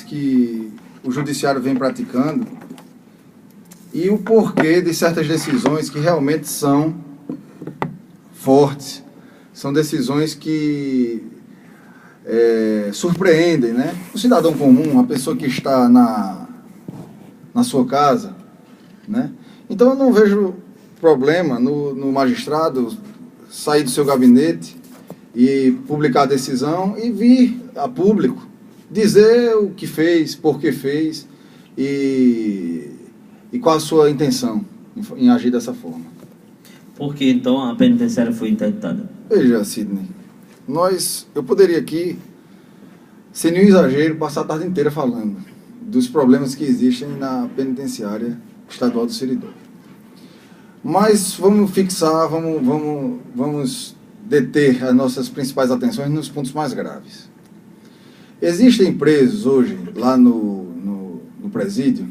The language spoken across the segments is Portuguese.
que o judiciário vem praticando e o porquê de certas decisões que realmente são fortes. São decisões que surpreendem, né? O cidadão comum, a pessoa que está na sua casa, né? Então eu não vejo problema no magistrado sair do seu gabinete e publicar a decisão e vir a público dizer o que fez, por que fez e qual a sua intenção em agir dessa forma. Por que então a penitenciária foi interditada? Veja, Sidney, eu poderia aqui, sem nenhum exagero, passar a tarde inteira falando dos problemas que existem na penitenciária estadual do Seridó. Mas vamos fixar, vamos deter as nossas principais atenções nos pontos mais graves. Existem presos hoje, lá no presídio,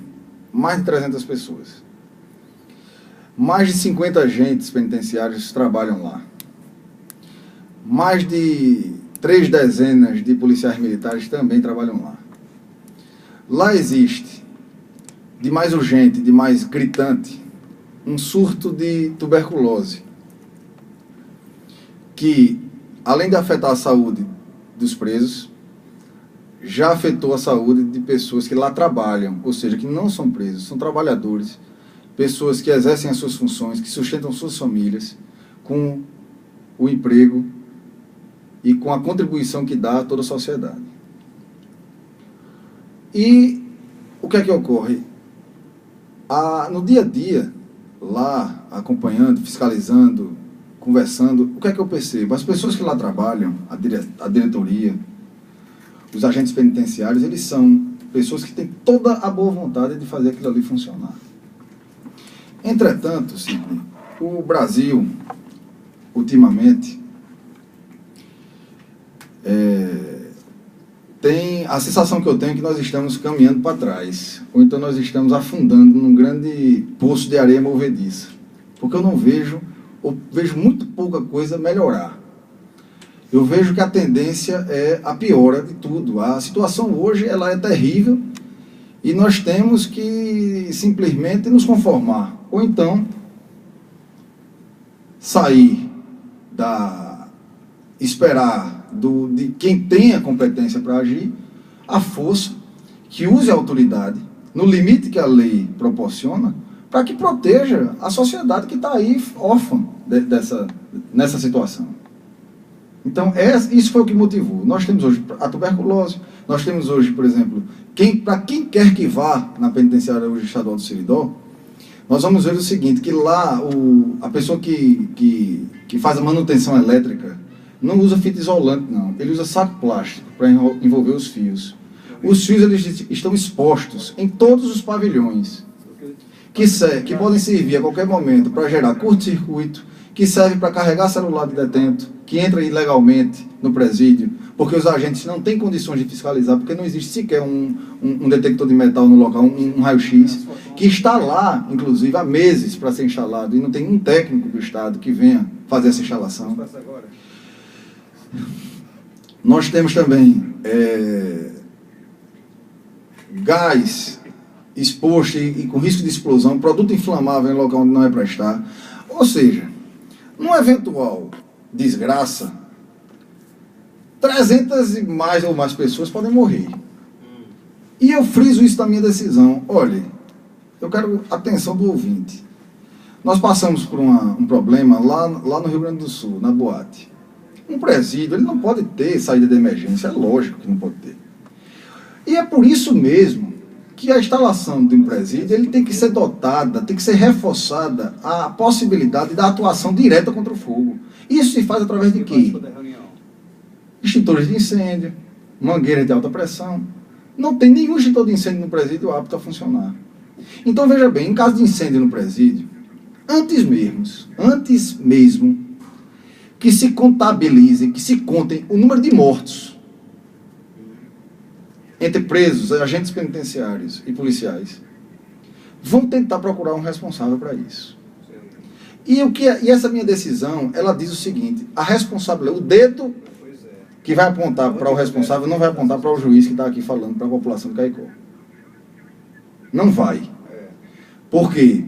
mais de 300 pessoas. Mais de 50 agentes penitenciários trabalham lá. Mais de 3 dezenas de policiais militares também trabalham lá. Lá existe, de mais urgente, de mais gritante, um surto de tuberculose, que, além de afetar a saúde dos presos, já afetou a saúde de pessoas que lá trabalham, ou seja, que não são presos, são trabalhadores, pessoas que exercem as suas funções, que sustentam suas famílias com o emprego e com a contribuição que dá a toda a sociedade. E o que é que ocorre? No dia a dia, lá, acompanhando, fiscalizando, conversando, o que é que eu percebo? As pessoas que lá trabalham, a diretoria, os agentes penitenciários, eles são pessoas que têm toda a boa vontade de fazer aquilo ali funcionar. Entretanto, Sidney, o Brasil, ultimamente, tem a sensação que eu tenho que nós estamos caminhando para trás, ou então nós estamos afundando num grande poço de areia movediça, porque eu não vejo, ou vejo muito pouca coisa melhorar. Eu vejo que a tendência é a piora de tudo. A situação hoje ela é terrível e nós temos que simplesmente nos conformar, ou então sair esperar de quem tem a competência para agir, a força, que use a autoridade, no limite que a lei proporciona, para que proteja a sociedade que está aí órfã nessa situação. Então, isso foi o que motivou. Nós temos hoje a tuberculose, nós temos hoje, por exemplo, para quem quer que vá na penitenciária hoje estadual do Seridó, nós vamos ver o seguinte, que lá a pessoa que faz a manutenção elétrica não usa fita isolante, não. Ele usa saco plástico para envolver os fios. Os fios eles estão expostos em todos os pavilhões, que podem servir a qualquer momento para gerar curto-circuito, que serve para carregar celular de detento, que entra ilegalmente no presídio, porque os agentes não têm condições de fiscalizar, porque não existe sequer um detector de metal no local, um raio-x, que está lá, inclusive, há meses para ser instalado, e não tem um técnico do Estado que venha fazer essa instalação. Nós temos também gás exposto e com risco de explosão, produto inflamável em local onde não é para estar. Ou seja, numa eventual desgraça, 300 e mais ou mais pessoas podem morrer. E eu friso isso na minha decisão. Olha, eu quero a atenção do ouvinte. Nós passamos por um problema lá no Rio Grande do Sul, na boate. Um presídio, ele não pode ter saída de emergência, é lógico que não pode ter. E é por isso mesmo que a instalação de um presídio, ele tem que ser dotada, tem que ser reforçada a possibilidade da atuação direta contra o fogo. Isso se faz através de quê? Extintores de incêndio, mangueiras de alta pressão. Não tem nenhum extintor de incêndio no presídio apto a funcionar. Então, veja bem, em caso de incêndio no presídio, antes mesmo que se contabilizem, que se contem o número de mortos entre presos, agentes penitenciários e policiais, vão tentar procurar um responsável para isso. E essa minha decisão, ela diz o seguinte, o dedo que vai apontar para o responsável, não vai apontar para o juiz que está aqui falando para a população de Caicó. Não vai. Por quê?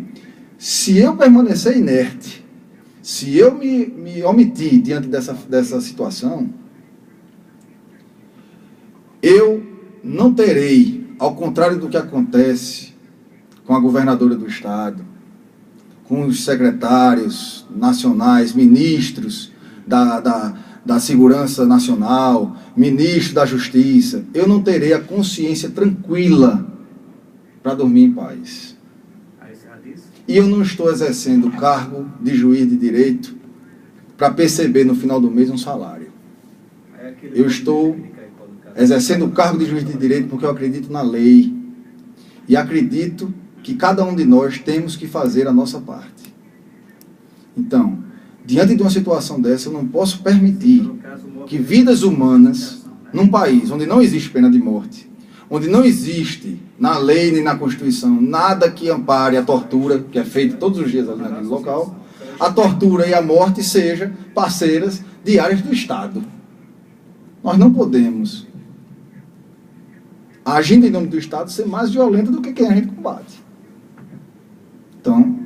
Se eu permanecer inerte, se eu me omitir diante dessa situação, eu não terei, ao contrário do que acontece com a governadora do estado, com os secretários nacionais, ministros da Segurança Nacional, ministro da Justiça, eu não terei a consciência tranquila para dormir em paz. E eu não estou exercendo o cargo de juiz de direito para perceber no final do mês um salário. Eu estou exercendo o cargo de juiz de direito porque eu acredito na lei. E acredito que cada um de nós temos que fazer a nossa parte. Então, diante de uma situação dessa, eu não posso permitir que vidas humanas, num país onde não existe pena de morte, onde não existe na lei nem na Constituição nada que ampare a tortura, que é feita todos os dias ali naquele local, a tortura e a morte sejam parceiras diárias do Estado. Nós não podemos, agindo em nome do Estado, ser mais violento do que quem a gente combate. Então,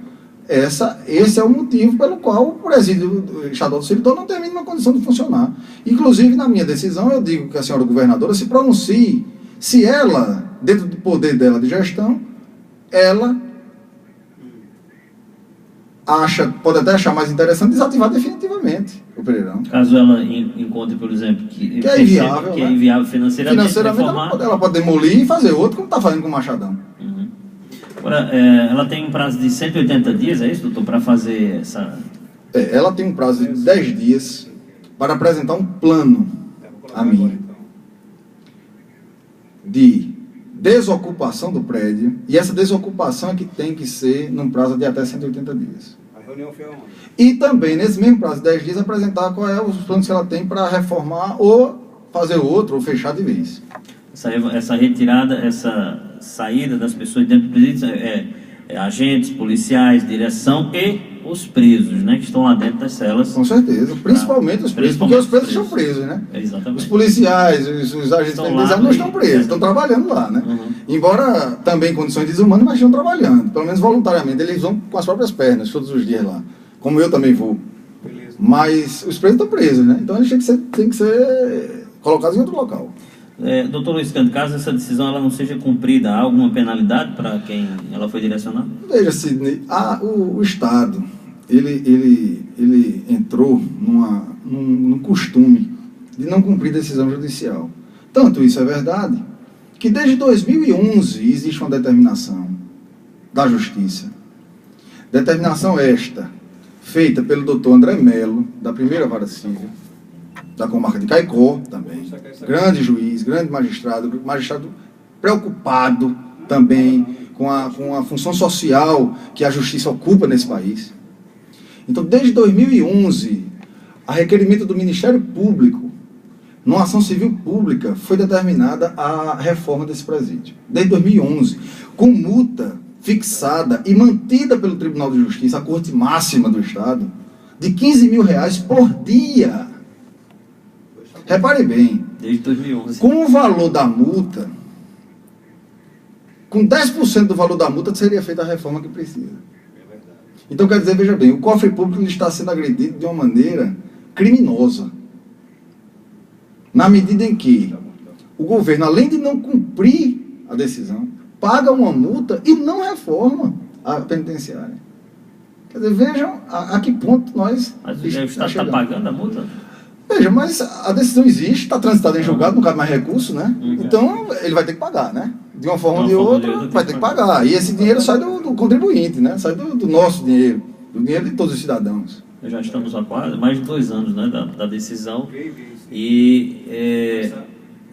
esse é o motivo pelo qual o presídio estadual do servidor não tem a mínima condição de funcionar. Inclusive, na minha decisão, eu digo que a senhora governadora se pronuncie se ela, dentro do poder dela de gestão, ela pode até achar mais interessante desativar definitivamente o Pereirão. Caso ela encontre, por exemplo, que é inviável, que é inviável financeiramente ela pode demolir e fazer outro, como está fazendo com o Machadão. Uhum. Agora, ela tem um prazo de 180 dias, é isso, doutor, para fazer essa... Ela tem um prazo de 10 dias para apresentar um plano a mim de desocupação do prédio, e essa desocupação é que tem que ser num prazo de até 180 dias. A reunião foi aonde? E também, nesse mesmo prazo de 10 dias, apresentar qual é os planos que ela tem para reformar ou fazer outro, ou fechar de vez. Essa retirada, essa saída das pessoas dentro do presídio é agentes, policiais, direção e os presos, né, que estão lá dentro das celas. Com certeza, principalmente os presos, porque os presos estão presos, né? Exatamente. Os policiais, os agentes penitenciários não estão presos, estão trabalhando lá, né? Uhum. Embora também em condições desumanas, mas estão trabalhando, pelo menos voluntariamente, eles vão com as próprias pernas todos os dias lá, como eu também vou. Beleza. Mas os presos estão presos, né? Então eles têm que ser colocados em outro local. Doutor Luiz Cândido, caso essa decisão ela não seja cumprida, há alguma penalidade para quem ela foi direcionada? Veja, Sidney, o Estado, ele entrou num costume de não cumprir decisão judicial. Tanto isso é verdade, que desde 2011 existe uma determinação da Justiça. Determinação esta, feita pelo doutor André Melo, da primeira vara civil, da comarca de Caicó também, grande juiz, grande magistrado preocupado também com a função social que a justiça ocupa nesse país. Então, desde 2011, a requerimento do Ministério Público, numa ação civil pública, foi determinada a reforma desse presídio. Desde 2011, com multa fixada e mantida pelo Tribunal de Justiça, a Corte Máxima do Estado, de R$15 mil por dia. Repare bem, desde 2011. Com o valor da multa, com 10% do valor da multa, seria feita a reforma que precisa. Então, quer dizer, veja bem, o cofre público está sendo agredido de uma maneira criminosa. Na medida em que o governo, além de não cumprir a decisão, paga uma multa e não reforma a penitenciária. Quer dizer, vejam a que ponto nós... Mas o Estado está pagando a multa? Veja, mas a decisão existe, está transitada em julgado, não cabe mais recurso, né? Então, ele vai ter que pagar, né? De uma forma ou de outra, vai ter que pagar. E esse dinheiro sai do contribuinte, né? Sai do nosso dinheiro, do dinheiro de todos os cidadãos. Já estamos há quase mais de 2 anos, né, da decisão. E,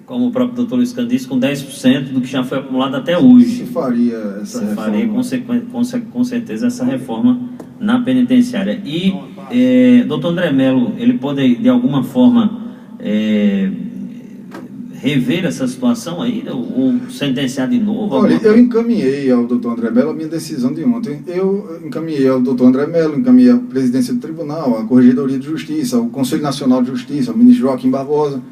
como o próprio doutor Luiz Cândido disse, com 10% do que já foi acumulado até hoje. Se faria essa reforma. Faria com certeza essa reforma na penitenciária. E doutor André Melo, ele pode de alguma forma rever essa situação aí, ou sentenciar de novo? Olha, eu encaminhei ao doutor André Melo a minha decisão de ontem. Eu encaminhei ao doutor André Melo, encaminhei à presidência do tribunal, à Corregedoria de Justiça, ao Conselho Nacional de Justiça, ao ministro Joaquim Barbosa,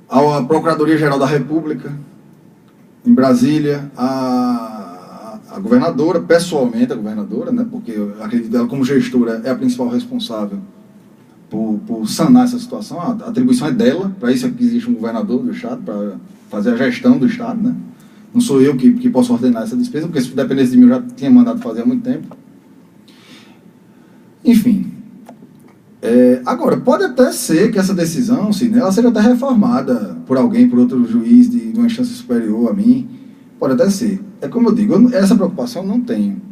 a Procuradoria-Geral da República, em Brasília, a governadora, pessoalmente a governadora, né, porque eu acredito que ela, como gestora, é a principal responsável por sanar essa situação. A atribuição é dela, para isso é que existe um governador do Estado, para fazer a gestão do Estado, né? Não sou eu que posso ordenar essa despesa, porque se dependesse de mim eu já tinha mandado fazer há muito tempo. Enfim. Agora, pode até ser que essa decisão, ela seja até reformada por alguém, por outro juiz de uma instância superior a mim. Pode até ser. É como eu digo, essa preocupação eu não tenho.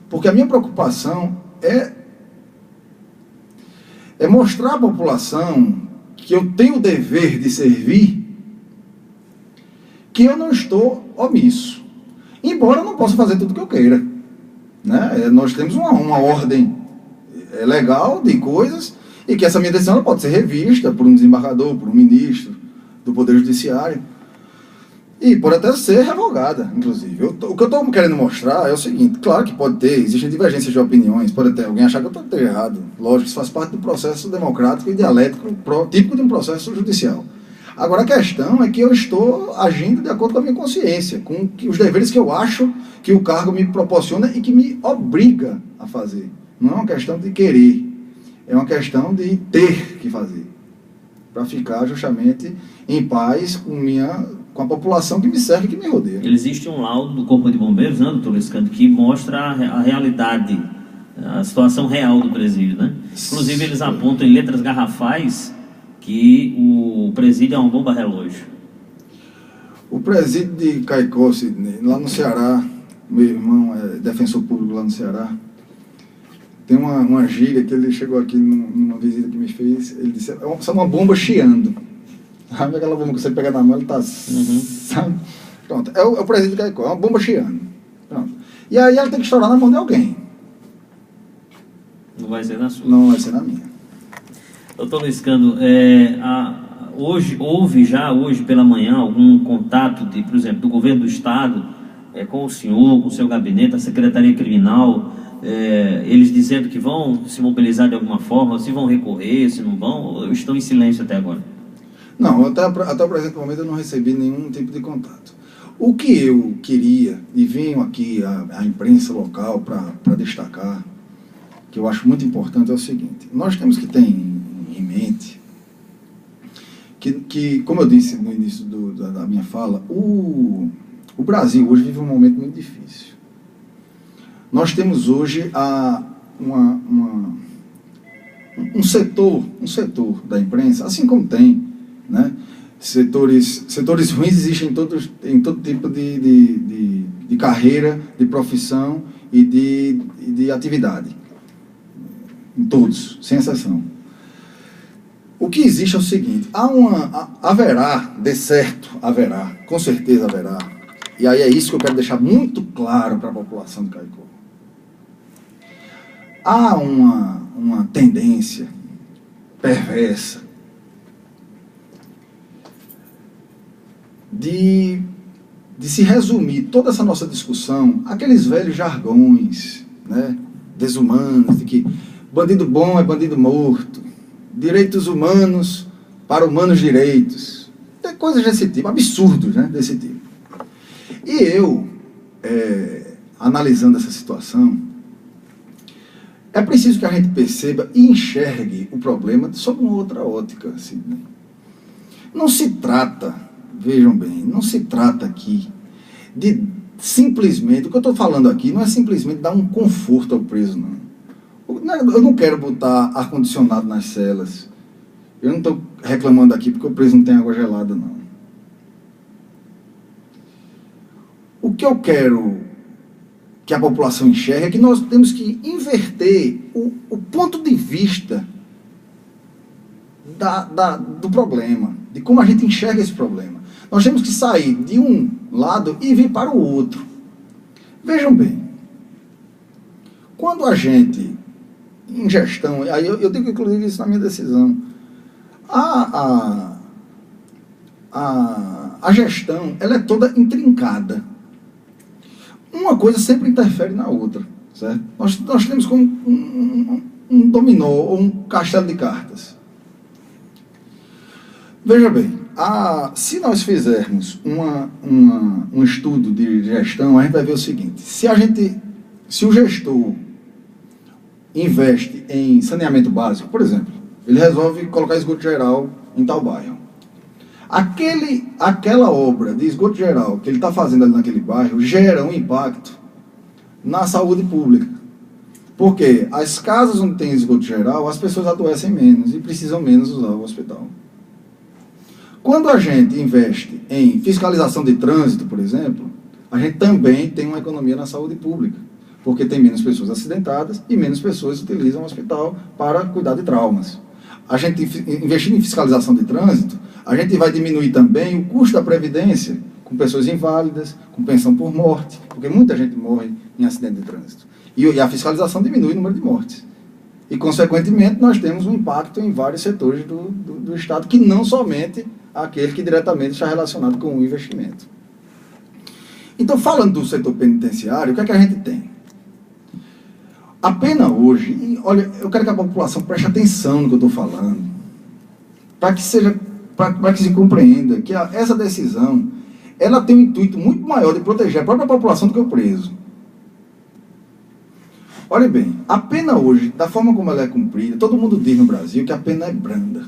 Porque a minha preocupação é mostrar à população que eu tenho o dever de servir, que eu não estou omisso. Embora eu não possa fazer tudo o que eu queira. Né? Nós temos uma ordem legal de coisas, e que essa minha decisão ela pode ser revista por um desembargador, por um ministro do Poder Judiciário, e pode até ser revogada, inclusive. O que eu estou querendo mostrar é o seguinte: claro que pode ter, existem divergências de opiniões, pode até alguém achar que eu estou errado, lógico, isso faz parte do processo democrático e dialético típico de um processo judicial. Agora a questão é que eu estou agindo de acordo com a minha consciência, com os deveres que eu acho que o cargo me proporciona e que me obriga a fazer. Não é uma questão de querer, é uma questão de ter que fazer, para ficar justamente em paz com a população que me serve e que me rodeia. Existe um laudo do Corpo de Bombeiros, né, doutor Liscando, que mostra a realidade, a situação real do presídio, né? Inclusive eles apontam em letras garrafais que o presídio é uma bomba relógio. O presídio de Caicó, Sidney, lá no Ceará, meu irmão é defensor público lá no Ceará, tem uma gíria que ele chegou aqui numa visita que me fez, ele disse, é uma bomba chiando. Sabe aquela bomba que você pega na mão, ele tá... Sabe? Pronto, é o presídio de Caicó, é uma bomba chiando. Pronto. E aí ela tem que estourar na mão de alguém. Não vai ser na sua. Não vai ser na minha. Doutor Liscando, houve já hoje pela manhã algum contato, por exemplo, do governo do Estado com o senhor, com o seu gabinete, a Secretaria Criminal, eles dizendo que vão se mobilizar de alguma forma, se vão recorrer, se não vão, ou estão em silêncio até agora? Não, até o presente momento eu não recebi nenhum tipo de contato. O que eu queria, e venho aqui à imprensa local para destacar, que eu acho muito importante, é o seguinte: nós temos que ter em mente que, como eu disse no início da minha fala, o Brasil hoje vive um momento muito difícil. Nós temos hoje um setor da imprensa, assim como tem, né? Setores ruins existem em todo tipo de carreira, de profissão e de atividade. Em todos, sem exceção. O que existe é o seguinte: haverá, de certo, haverá, com certeza haverá, e aí é isso que eu quero deixar muito claro para a população de Caicó. Há uma tendência perversa de se resumir toda essa nossa discussão àqueles velhos jargões, né, desumanos, de que bandido bom é bandido morto, direitos humanos para humanos direitos, tem coisas desse tipo, absurdos, né, desse tipo. E eu, analisando essa situação, é preciso que a gente perceba e enxergue o problema sob uma outra ótica. Assim, né? Não se trata, vejam bem, não se trata aqui de simplesmente, o que eu estou falando aqui não é simplesmente dar um conforto ao preso, não. Eu não quero botar ar-condicionado nas celas. Eu não estou reclamando aqui porque o preso não tem água gelada, não. O que eu quero que a população enxergue é que nós temos que inverter o ponto de vista do problema, de como a gente enxerga esse problema. Nós temos que sair de um lado e vir para o outro. Vejam bem, quando a gente, em gestão, aí eu digo inclusive isso na minha decisão, a gestão, ela é toda intrincada. Uma coisa sempre interfere na outra, certo? Nós temos como um dominó ou um castelo de cartas. Veja bem, se nós fizermos um estudo de gestão, a gente vai ver o seguinte: se o gestor investe em saneamento básico, por exemplo, ele resolve colocar esgoto geral em tal bairro. Aquela obra de esgoto geral que ele está fazendo ali naquele bairro gera um impacto na saúde pública. Porque as casas onde tem esgoto geral, as pessoas adoecem menos e precisam menos usar o hospital. Quando a gente investe em fiscalização de trânsito, por exemplo, a gente também tem uma economia na saúde pública, porque tem menos pessoas acidentadas e menos pessoas utilizam o hospital para cuidar de traumas. A gente, investindo em fiscalização de trânsito, a gente vai diminuir também o custo da previdência com pessoas inválidas, com pensão por morte, porque muita gente morre em acidente de trânsito. E a fiscalização diminui o número de mortes. E, consequentemente, nós temos um impacto em vários setores do Estado, que não somente aquele que diretamente está relacionado com o investimento. Então, falando do setor penitenciário, o que é que a gente tem? A pena hoje, e olha, eu quero que a população preste atenção no que eu estou falando, para que se compreenda que essa decisão, ela tem um intuito muito maior de proteger a própria população do que o preso. Olha bem, a pena hoje, da forma como ela é cumprida, todo mundo diz no Brasil que a pena é branda.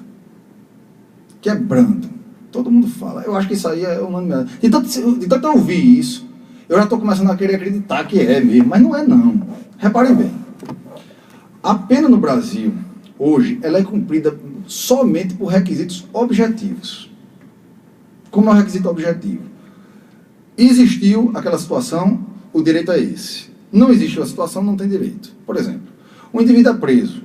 Que é brando. Todo mundo fala. Eu acho que isso aí é unanimidade. De tanto eu ouvir isso, eu já estou começando a querer acreditar que é mesmo, mas não é não. Reparem bem. A pena no Brasil, hoje, ela é cumprida somente por requisitos objetivos. Como é o requisito objetivo? Existiu aquela situação, o direito é esse. Não existiu a situação, não tem direito. Por exemplo, um indivíduo é preso,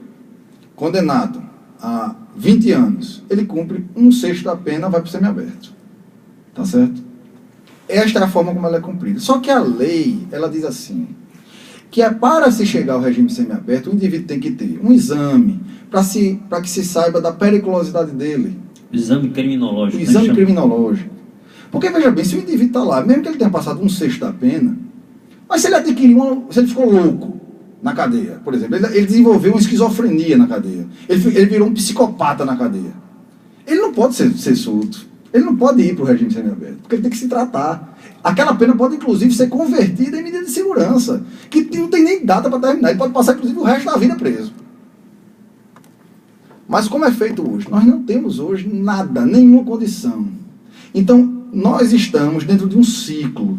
condenado a 20 anos, ele cumpre 1/6 da pena, vai para o semiaberto. Tá certo? Esta é a forma como ela é cumprida. Só que a lei, ela diz assim, que para se chegar ao regime semiaberto, o indivíduo tem que ter um exame para que se saiba da periculosidade dele. Exame criminológico. O exame criminológico. Porque, veja bem, se o indivíduo está lá, mesmo que ele tenha passado 1/6 da pena, mas se ele adquiriu, se ele ficou louco na cadeia, por exemplo, ele desenvolveu uma esquizofrenia na cadeia, ele virou um psicopata na cadeia, ele não pode ser solto, ele não pode ir para o regime semiaberto, porque ele tem que se tratar. Aquela pena pode, inclusive, ser convertida em medida de segurança, que não tem nem data para terminar, ele pode passar, inclusive, o resto da vida preso. Mas como é feito hoje? Nós não temos hoje nada, nenhuma condição. Então, nós estamos dentro de um ciclo.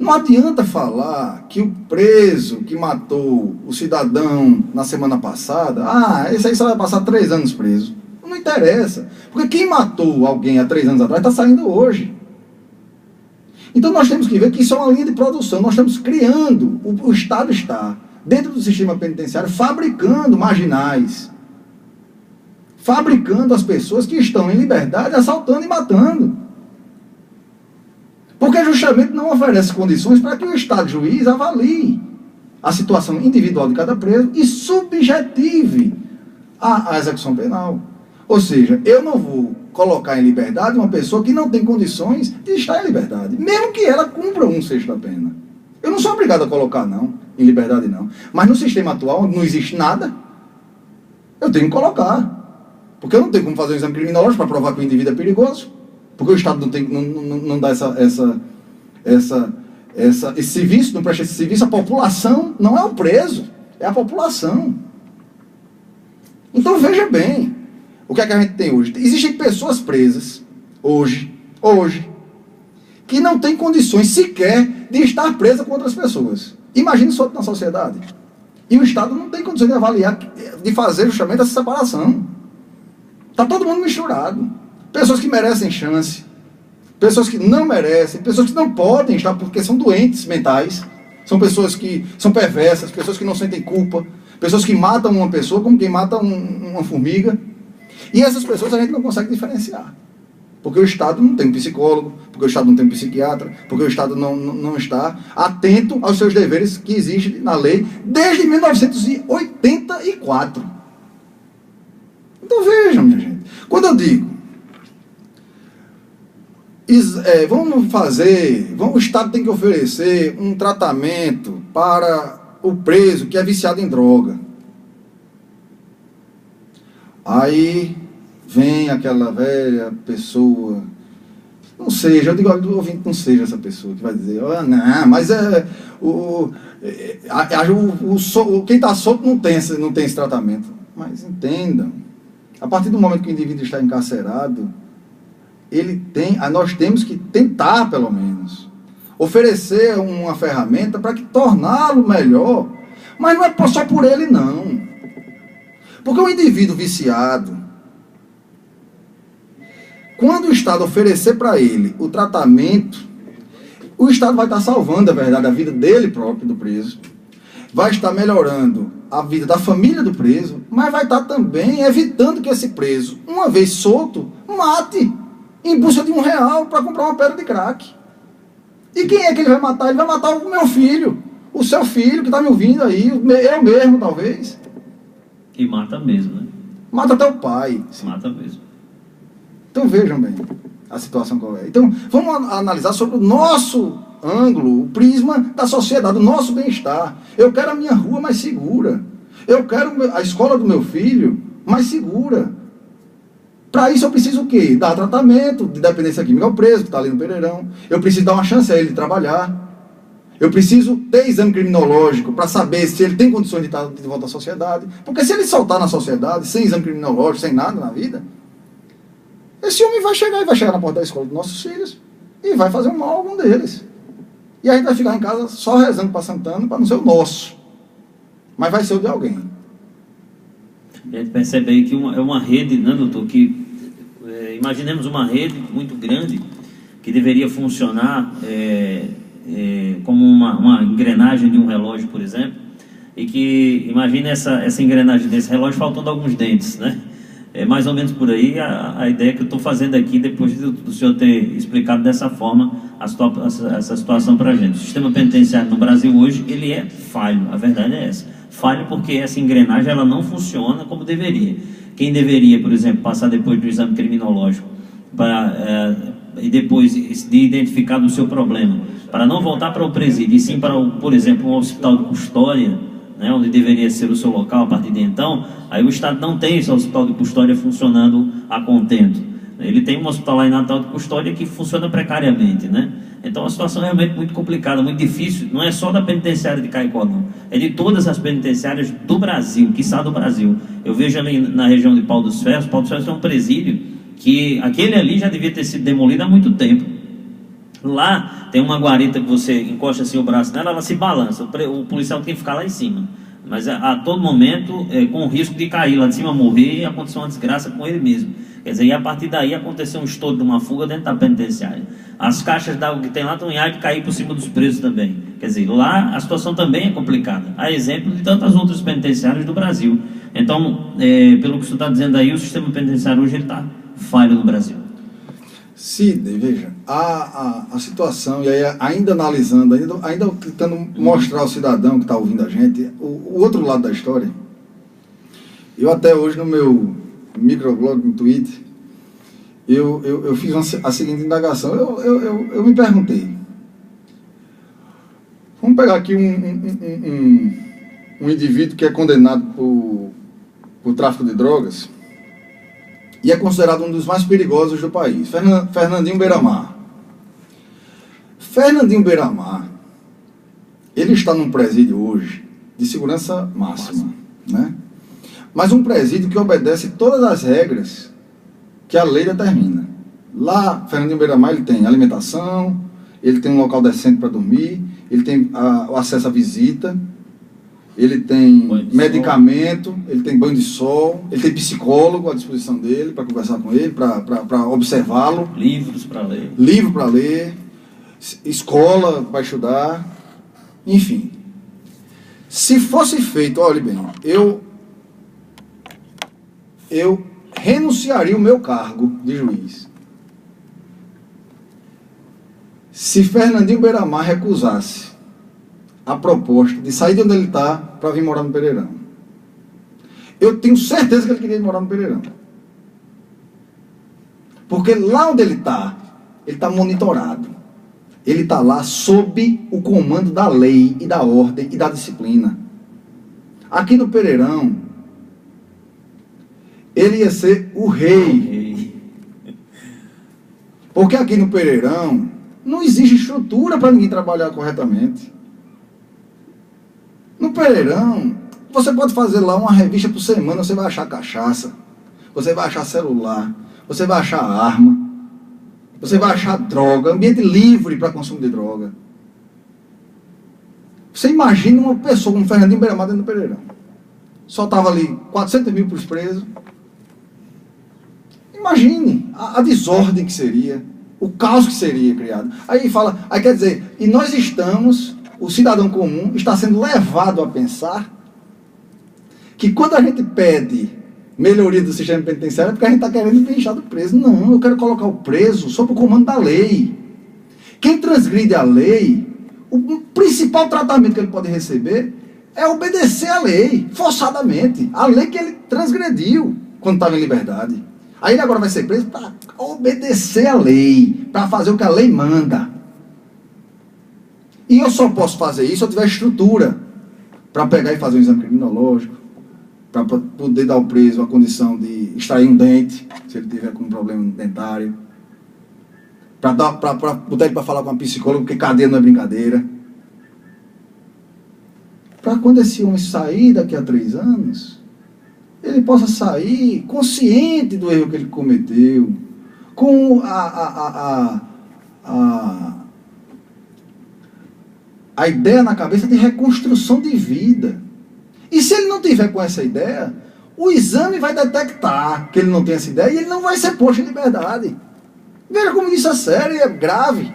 Não adianta falar que o preso que matou o cidadão na semana passada, esse aí só vai passar 3 anos preso. Não interessa. Porque quem matou alguém há 3 anos atrás está saindo hoje. Então nós temos que ver que isso é uma linha de produção. Nós estamos criando, o Estado está, dentro do sistema penitenciário, fabricando marginais. Fabricando as pessoas que estão em liberdade, assaltando e matando. Porque justamente não oferece condições para que o Estado juiz avalie a situação individual de cada preso e subjetive a execução penal. Ou seja, eu não vou colocar em liberdade uma pessoa que não tem condições de estar em liberdade, mesmo que ela cumpra 1/6 da pena. Eu não sou obrigado a colocar, não, em liberdade, não. Mas no sistema atual, onde não existe nada, eu tenho que colocar. Porque eu não tenho como fazer um exame criminológico para provar que o indivíduo é perigoso. Porque o Estado não dá esse serviço, não presta esse serviço. A população não é o preso, é a população. Então veja bem, o que é que a gente tem hoje? Existem pessoas presas, hoje, que não têm condições sequer de estar presa com outras pessoas. Imagine isso na sociedade. E o Estado não tem condições de avaliar, de fazer justamente essa separação. Está todo mundo misturado. Pessoas que merecem chance, pessoas que não merecem, pessoas que não podem estar porque são doentes mentais, são pessoas que são perversas, pessoas que não sentem culpa, pessoas que matam uma pessoa como quem mata uma formiga. E essas pessoas a gente não consegue diferenciar. Porque o Estado não tem um psicólogo, porque o Estado não tem um psiquiatra, porque o Estado não está atento aos seus deveres que existem na lei desde 1984. Então vejam, minha gente, quando eu digo o Estado tem que oferecer um tratamento para o preso que é viciado em droga. Aí vem aquela velha pessoa, não seja, eu digo ao ouvinte, não seja essa pessoa que vai dizer, não, mas quem está solto não tem esse tratamento. Mas entendam, a partir do momento que o indivíduo está encarcerado, nós temos que tentar, pelo menos, oferecer uma ferramenta para torná-lo melhor, mas não é só por ele, não. Porque o indivíduo viciado, quando o Estado oferecer para ele o tratamento, o Estado vai estar salvando, é verdade, a vida dele próprio, do preso, vai estar melhorando a vida da família do preso, mas vai estar também evitando que esse preso, uma vez solto, mate em busca de R$1 para comprar uma pedra de crack. E quem é que ele vai matar? Ele vai matar o meu filho, o seu filho que está me ouvindo aí, eu mesmo, talvez. E mata mesmo, né? Mata até o pai. Mata mesmo. Então vejam bem a situação qual é. Então vamos analisar sobre o nosso ângulo, o prisma da sociedade, o nosso bem-estar. Eu quero a minha rua mais segura. Eu quero a escola do meu filho mais segura. Para isso eu preciso o quê? Dar tratamento de dependência química ao preso, que está ali no Pereirão. Eu preciso dar uma chance a ele de trabalhar. Eu preciso ter exame criminológico para saber se ele tem condições de estar de volta à sociedade. Porque se ele soltar na sociedade, sem exame criminológico, sem nada na vida, esse homem vai chegar na porta da escola dos nossos filhos e vai fazer um mal a algum deles. E a gente vai ficar em casa só rezando para Santana, para não ser o nosso. Mas vai ser o de alguém. A gente percebe aí que é uma rede, né, doutor, que imaginemos uma rede muito grande que deveria funcionar como uma engrenagem de um relógio, por exemplo, e que imagine essa engrenagem desse relógio faltando alguns dentes, né? É mais ou menos por aí a ideia que eu estou fazendo aqui, depois do senhor ter explicado dessa forma essa situação para a gente. O sistema penitenciário no Brasil hoje, ele é falho, a verdade é essa. Falho porque essa engrenagem ela não funciona como deveria. Quem deveria, por exemplo, passar depois do exame criminológico e depois de identificar o seu problema, para não voltar para o presídio, e sim para, por exemplo, um hospital de custódia, né, onde deveria ser o seu local a partir de então, aí o Estado não tem esse hospital de custódia funcionando a contento. Ele tem um hospital lá em Natal de custódia que funciona precariamente, né? Então a situação é realmente muito complicada, muito difícil. Não é só da penitenciária de Caicó, não. É de todas as penitenciárias do Brasil, quiçá do Brasil. Eu vejo ali na região de Pau dos Ferros. Pau dos Ferros é um presídio que aquele ali já devia ter sido demolido há muito tempo. Lá tem uma guarita que você encosta assim o braço nela, ela se balança. O policial tem que ficar lá em cima. Mas a todo momento, com o risco de cair lá de cima, morrer e acontecer uma desgraça com ele mesmo. Quer dizer, e a partir daí aconteceu um estouro de uma fuga dentro da penitenciária. As caixas d'água que tem lá estão em ar de cair por cima dos presos também. Quer dizer, lá a situação também é complicada. Há exemplo de tantas outras penitenciárias do Brasil. Então, pelo que você está dizendo aí, o sistema penitenciário hoje está falho no Brasil. Sidney, veja, a situação, e aí ainda analisando, ainda tentando mostrar ao cidadão que está ouvindo a gente, o outro lado da história. Eu até hoje no meu microblog, no Twitter, eu fiz a seguinte indagação. Eu me perguntei, vamos pegar aqui um indivíduo que é condenado por tráfico de drogas, e é considerado um dos mais perigosos do país, Fernandinho Beiramar. Fernandinho Beiramar, ele está num presídio hoje de segurança máxima, né? Mas um presídio que obedece todas as regras que a lei determina. Lá, Fernandinho Beiramar, ele tem alimentação, ele tem um local decente para dormir, ele tem o acesso à visita, ele tem medicamento, ele tem banho de sol, ele tem psicólogo à disposição dele para conversar com ele, para observá-lo. Livros para ler. Livro para ler, escola para estudar, enfim. Se fosse feito, olhe bem, eu renunciaria o meu cargo de juiz se Fernandinho Beiramar recusasse a proposta de sair de onde ele está para vir morar no Pereirão. Eu tenho certeza que ele queria morar no Pereirão. Porque lá onde ele está monitorado. Ele está lá sob o comando da lei e da ordem e da disciplina. Aqui no Pereirão, ele ia ser o rei. Porque aqui no Pereirão não existe estrutura para ninguém trabalhar corretamente. No Pereirão, você pode fazer lá uma revista por semana, você vai achar cachaça, você vai achar celular, você vai achar arma, você vai achar droga, ambiente livre para consumo de droga. Você imagina uma pessoa como Fernandinho Beiramar dentro do Pereirão. Soltava ali 400 mil para os presos. Imagine a desordem que seria, o caos que seria criado. Aí fala, aí quer dizer, e nós estamos, o cidadão comum está sendo levado a pensar que quando a gente pede melhoria do sistema penitenciário é porque a gente está querendo pinchar do preso. Não, eu quero colocar o preso sob o comando da lei. Quem transgride a lei, o principal tratamento que ele pode receber é obedecer à lei, forçadamente. A lei que ele transgrediu quando estava em liberdade. Aí ele agora vai ser preso para obedecer à lei, para fazer o que a lei manda. E eu só posso fazer isso se eu tiver estrutura para pegar e fazer um exame criminológico, para poder dar ao preso a condição de extrair um dente, se ele tiver com um problema dentário, para botar ele para falar com uma psicóloga, porque cadeia não é brincadeira. Para quando esse homem sair daqui a 3 anos, ele possa sair consciente do erro que ele cometeu, com a ideia na cabeça de reconstrução de vida. E se ele não tiver com essa ideia, o exame vai detectar que ele não tem essa ideia e ele não vai ser posto em liberdade. Veja como isso é sério e é grave.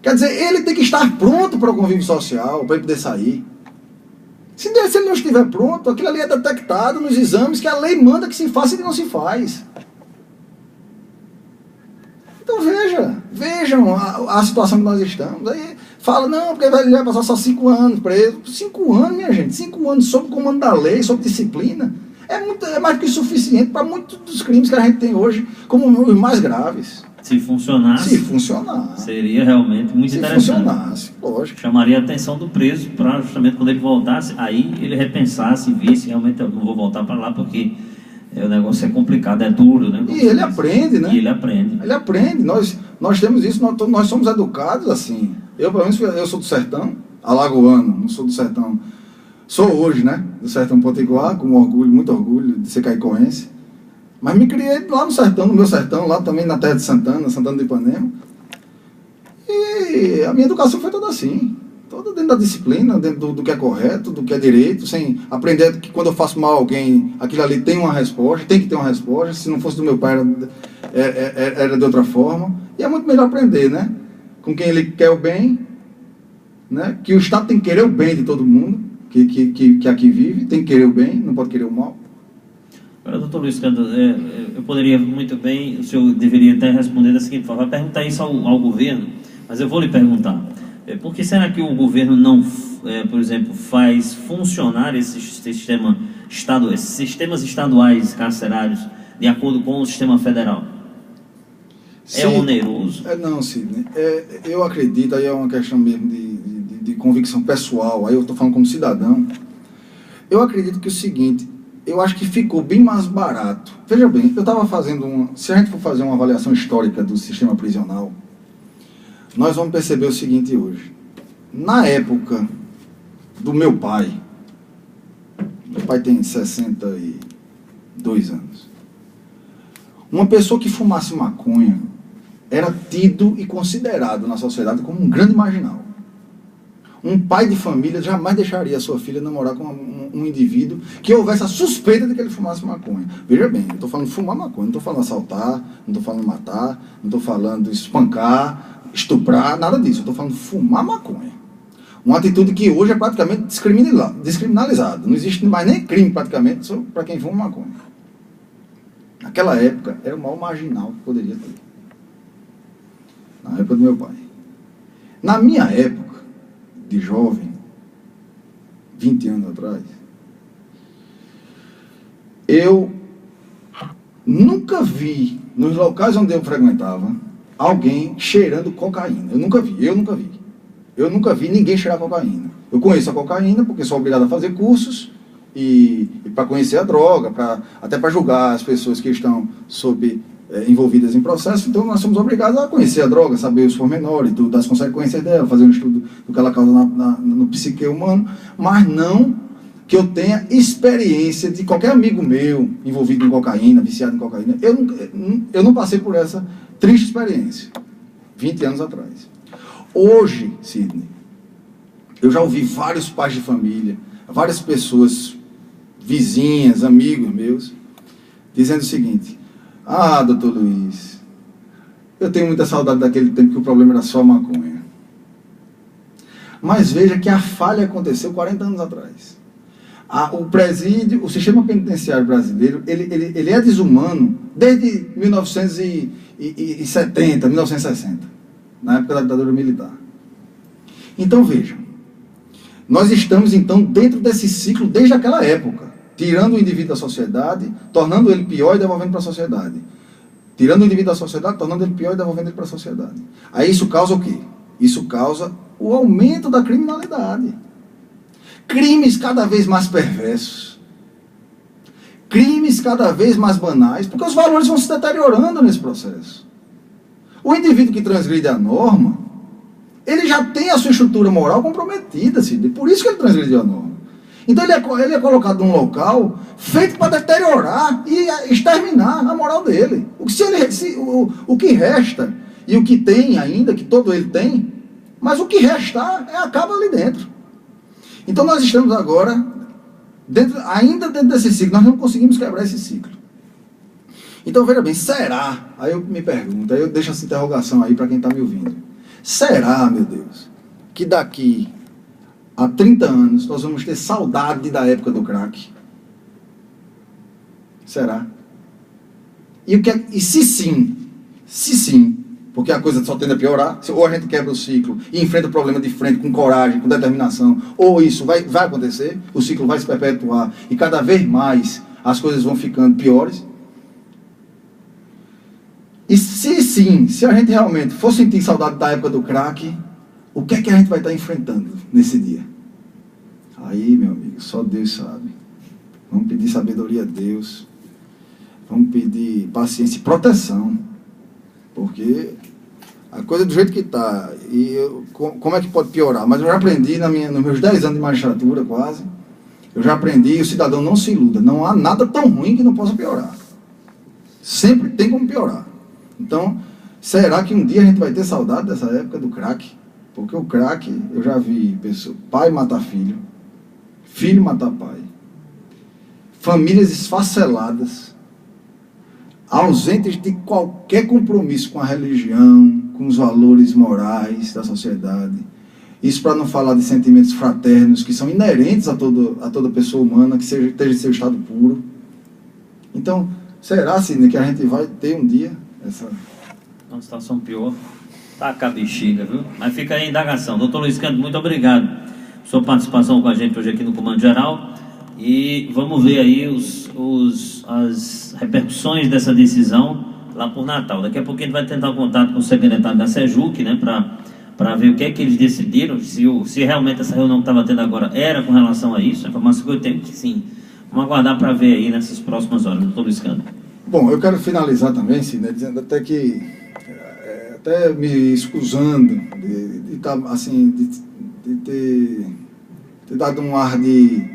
Quer dizer, ele tem que estar pronto para o convívio social, para ele poder sair. Se ele não estiver pronto, aquilo ali é detectado nos exames que a lei manda que se faça e que não se faz. Então vejam a situação que nós estamos. Aí fala, não, porque ele vai passar só 5 anos preso. 5 anos, minha gente, 5 anos sob o comando da lei, sob disciplina, é mais do que suficiente para muitos dos crimes que a gente tem hoje como os mais graves. Se funcionasse, seria realmente muito interessante. Se funcionasse, lógico. Chamaria a atenção do preso para justamente quando ele voltasse, aí ele repensasse e visse, realmente eu não vou voltar para lá porque o negócio é complicado, é duro, né? E ele aprende, né? E ele aprende. Ele aprende. Nós temos isso, nós somos educados assim. Eu, pelo menos, eu sou do sertão, alagoano, não sou do sertão. Sou hoje, né? Do sertão potiguar, com orgulho, muito orgulho de ser caicoense. Mas me criei lá no sertão, no meu sertão, lá também na terra de Santana de Ipanema. E a minha educação foi toda assim. Toda dentro da disciplina, dentro do que é correto, do que é direito, sem aprender que quando eu faço mal a alguém, aquilo ali tem uma resposta, tem que ter uma resposta. Se não fosse do meu pai, era de outra forma. E é muito melhor aprender, né? Com quem ele quer o bem, né? Que o Estado tem que querer o bem de todo mundo, que aqui vive, tem que querer o bem, não pode querer o mal. Agora, doutor Luiz Canto, eu poderia muito bem, o senhor deveria até responder da seguinte forma, vai perguntar isso ao governo, mas eu vou lhe perguntar, por que será que o governo não, por exemplo, faz funcionar esses sistemas estaduais carcerários de acordo com o sistema federal? Sim, é oneroso? Não, Sidney, eu acredito, aí é uma questão mesmo de convicção pessoal, aí eu estou falando como cidadão, eu acredito que é o seguinte, eu acho que ficou bem mais barato. Veja bem, eu estava fazendo se a gente for fazer uma avaliação histórica do sistema prisional, nós vamos perceber o seguinte hoje. Na época do meu pai tem 62 anos, uma pessoa que fumasse maconha era tido e considerado na sociedade como um grande marginal. Um pai de família jamais deixaria a sua filha namorar com um indivíduo que houvesse a suspeita de que ele fumasse maconha. Veja bem, eu estou falando de fumar maconha, não estou falando assaltar, não estou falando matar, não estou falando espancar, estuprar, nada disso. Eu estou falando de fumar maconha. Uma atitude que hoje é praticamente descriminalizada. Não existe mais nem crime praticamente para quem fuma maconha. Naquela época era o maior marginal que poderia ter. Na época do meu pai. Na minha época, de jovem, 20 anos atrás, eu nunca vi, nos locais onde eu frequentava, alguém cheirando cocaína. Eu nunca vi. Eu nunca vi ninguém cheirar cocaína. Eu conheço a cocaína porque sou obrigado a fazer cursos e para conhecer a droga, até para julgar as pessoas que estão envolvidas em processo. Então nós somos obrigados a conhecer a droga, saber os pormenores, das consequências dela, fazer um estudo do que ela causa no psique humano, mas não que eu tenha experiência de qualquer amigo meu envolvido em cocaína, viciado em cocaína. Eu não passei por essa triste experiência 20 anos atrás. Hoje, Sidney, eu já ouvi vários pais de família, várias pessoas, vizinhas, amigos meus, dizendo o seguinte: ah, doutor Luiz, eu tenho muita saudade daquele tempo que o problema era só maconha. Mas veja que a falha aconteceu 40 anos atrás. O presídio, o sistema penitenciário brasileiro, ele é desumano desde 1970, 1960, na época da ditadura militar. Então veja, nós estamos então dentro desse ciclo desde aquela época, tirando o indivíduo da sociedade, tornando ele pior e devolvendo para a sociedade. Tirando o indivíduo da sociedade, tornando ele pior e devolvendo ele para a sociedade. Aí isso causa o quê? Isso causa o aumento da criminalidade. Crimes cada vez mais perversos. Crimes cada vez mais banais, porque os valores vão se deteriorando nesse processo. O indivíduo que transgride a norma, ele já tem a sua estrutura moral comprometida, Sidney. Por isso que ele transgrediu a norma. Então ele é colocado num local feito para deteriorar e exterminar a moral dele. O que resta, e o que tem ainda, que todo ele tem, mas o que restar acaba ali dentro. Então nós estamos agora, ainda dentro desse ciclo, nós não conseguimos quebrar esse ciclo. Então veja bem, será? Aí eu me pergunto, aí eu deixo essa interrogação aí para quem está me ouvindo. Será, meu Deus, que daqui a 30 anos nós vamos ter saudade da época do crack? Será? E se sim, porque a coisa só tende a piorar, ou a gente quebra o ciclo e enfrenta o problema de frente com coragem, com determinação, ou isso vai acontecer, o ciclo vai se perpetuar e cada vez mais as coisas vão ficando piores. E se a gente realmente for sentir saudade da época do crack, o que é que a gente vai estar enfrentando nesse dia? Aí, meu amigo, só Deus sabe. Vamos pedir sabedoria a Deus, vamos pedir paciência e proteção, porque a coisa do jeito que está, como é que pode piorar? Mas eu já aprendi nos meus 10 anos de magistratura quase, eu já aprendi, o cidadão não se iluda, não há nada tão ruim que não possa piorar. Sempre tem como piorar. Então, será que um dia a gente vai ter saudade dessa época do crack? Porque o crack, eu já vi pai matar filho, filho matar pai, famílias esfaceladas, ausentes de qualquer compromisso com a religião, com os valores morais da sociedade. Isso para não falar de sentimentos fraternos que são inerentes a toda pessoa humana, que esteja em seu estado puro. Então, será, Sidney, que a gente vai ter um dia uma situação pior? Tá com a bexiga, viu? Mas fica aí a indagação. Doutor Luiz Cândido, muito obrigado por sua participação com a gente hoje aqui no Comando Geral. E vamos ver aí as repercussões dessa decisão lá por Natal. Daqui a pouco a gente vai tentar o contato com o secretário da SEJUC, né, para ver o que é que eles decidiram, se realmente essa reunião que estava tendo agora era com relação a isso. A informação que eu tenho que sim. Vamos aguardar para ver aí nessas próximas horas, doutor Luiz Cândido. Bom, eu quero finalizar também, Sidney, dizendo até que, até me excusando de ter dado um ar de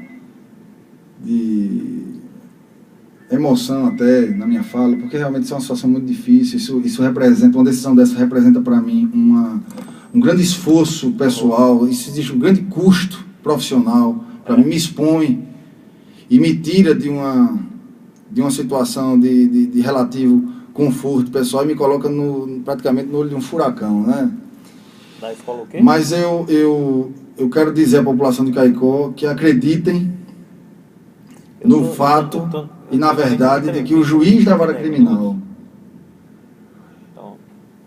emoção até na minha fala, porque realmente isso é uma situação muito difícil. Isso representa, uma decisão dessa representa para mim um grande esforço pessoal, isso existe um grande custo profissional, para mim, me expõe e me tira de uma situação de relativo conforto pessoal e me coloca praticamente no olho de um furacão, né? Mas eu quero dizer à população de Caicó que acreditem no fato e na verdade de que o juiz da vara criminal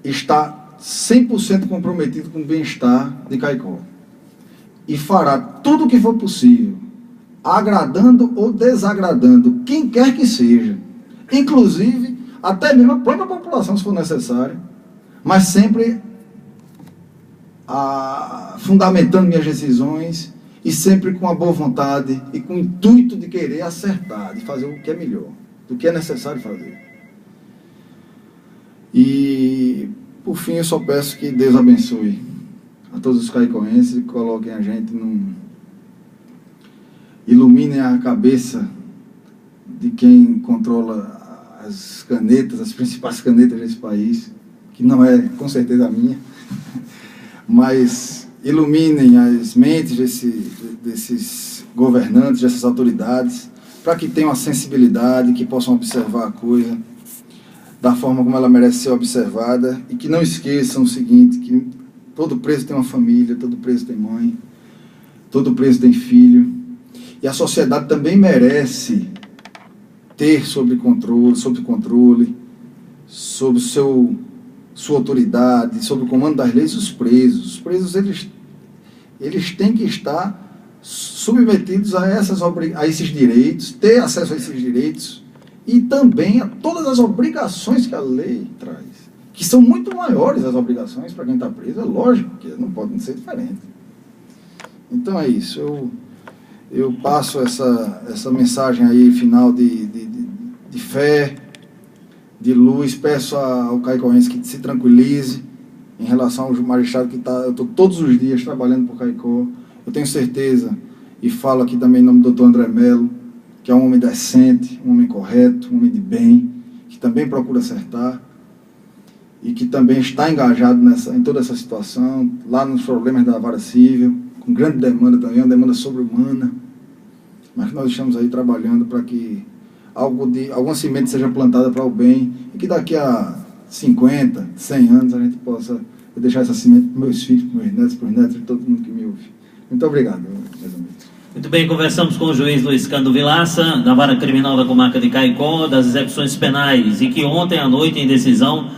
está 100% comprometido com o bem-estar de Caicó e fará tudo o que for possível, agradando ou desagradando quem quer que seja, inclusive até mesmo a própria população, se for necessário, mas sempre fundamentando minhas decisões e sempre com a boa vontade e com o intuito de querer acertar, de fazer o que é melhor, do que é necessário fazer. E, por fim, eu só peço que Deus abençoe a todos os caicoenses e coloquem a gente iluminem a cabeça de quem controla as canetas, as principais canetas desse país, que não é com certeza a minha, mas iluminem as mentes desses governantes, dessas autoridades, para que tenham a sensibilidade, que possam observar a coisa da forma como ela merece ser observada, e que não esqueçam o seguinte, que todo preso tem uma família, todo preso tem mãe, todo preso tem filho, e a sociedade também merece ter sob controle, sob sua autoridade, sob o comando das leis, os presos. Os presos, eles têm que estar submetidos a esses direitos, ter acesso a esses direitos e também a todas as obrigações que a lei traz, que são muito maiores as obrigações para quem está preso, é lógico que não podem ser diferentes. Então é isso, eu passo essa mensagem aí final de fé, de luz, peço ao caicoense que se tranquilize em relação ao magistrado que eu estou todos os dias trabalhando por Caicó. Eu tenho certeza, e falo aqui também em nome do Dr. André Melo, que é um homem decente, um homem correto, um homem de bem, que também procura acertar e que também está engajado em toda essa situação, lá nos problemas da vara civil, com grande demanda também, uma demanda sobre-humana, mas que nós estamos aí trabalhando para que alguma semente seja plantada para o bem e que daqui a 50, 100 anos a gente possa deixar essa semente para meus filhos, para meus netos, de todo mundo que me ouve. Muito obrigado, meus amigos. Muito bem, conversamos com o juiz Luiz Cândido Vilaça, da Vara Criminal da Comarca de Caicó, das execuções penais, e que ontem à noite, em decisão,